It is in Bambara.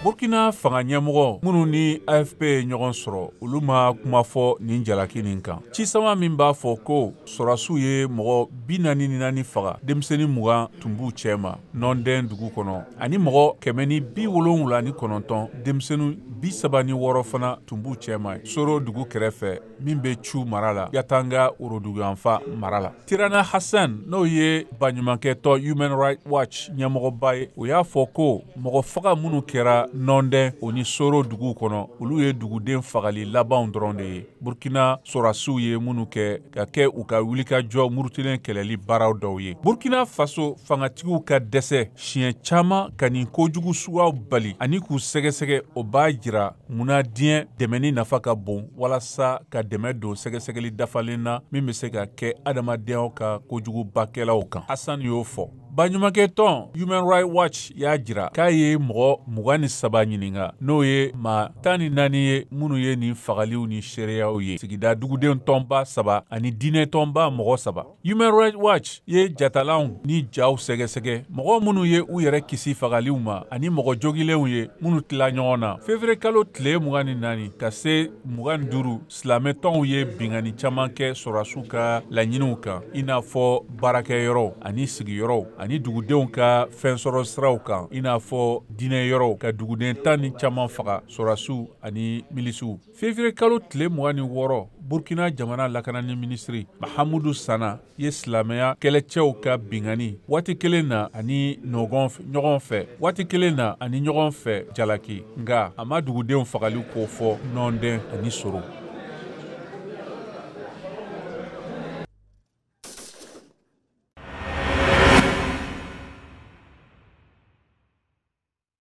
Burkina fanga ɲɛmɔgɔ minnu ni AFP ye ɲɔgɔn sɔrɔ olu ma kuma fɔ nin jalaki nin kan. Cisama min b'a fɔ ko sɔrasiw ye mɔgɔ 44 faga denmisɛnnin 20 tun b'u cɛ ma nɔndɛn dugu kɔnɔ ani mɔgɔ 179 denmisɛnnin 36 fana tun b'u cɛ ma Soro dugu kɛrɛfɛ min bɛ Cu mara la Yatanga Woroduguyanfa mara la. Tirana Hassan n'o ye baɲumankɛtɔ Human Rights Watch ɲɛmɔgɔba ye o y'a fɔ ko mɔgɔ faga minnu kɛra nɔndɛn o ni Soro dugu kɔnɔ olu ye duguden fagali labanw dɔrɔn de ye. Burkina sɔrasiw ye minnu kɛ ka kɛ u ka wulikajɔ murutilen kɛlɛli baaraw dɔw ye. Burkina Faso fangatigiw ka dɛsɛ siɲɛ caman ka nin kojugu suguyaw bali ani k'u sɛgɛsɛgɛ o b'a jira munna diɲɛ dɛmɛni nafa ka bon walasa ka dɛmɛ don sɛgɛsɛgɛli dafalen na min bɛ se ka kɛ adamadenyaw ka kojugubakɛlaw kan. Hassan y'o fɔ. Baɲumankɛtɔn Human Rights Watch y'a jira k'a ye mɔgɔ 23 ɲininka n'o ye maa 14 ye minnu ye nin fagaliw ni seereyaw ye sigida duguden tɔnba 3 ani diinɛ tɔnba mɔgɔ 3. Human Rights Watch ye jatalanw ni jaw sɛgɛsɛgɛ mɔgɔ minnu ye u yɛrɛ kisi fagaliw ma ani mɔgɔ jogilenw ye minnu tila ɲɔgɔn na. Février kalo tile 24 ka se 25 silamɛtɔnw ye bingani caman kɛ sɔrasiw ka laɲiniw kan i n'a fɔ baarakɛyɔrɔw ani sigiyɔrɔw ani dugudenw ka fɛnsɔrɔ siraw kan i n'a fɔ diinɛ yɔrɔw ka duguden 10 caman faga sɔrasiw ani milisiw. Février kalo tile 26 Burkina jamana lakanani minisiri Mahamudu Sana ye silamɛya kɛlɛcɛw ka bingani waati kelen na ani ɲɔgɔn fɛ jalaki nga a ma dugudenw fagali ko fɔ nɔndɛn ani Soro.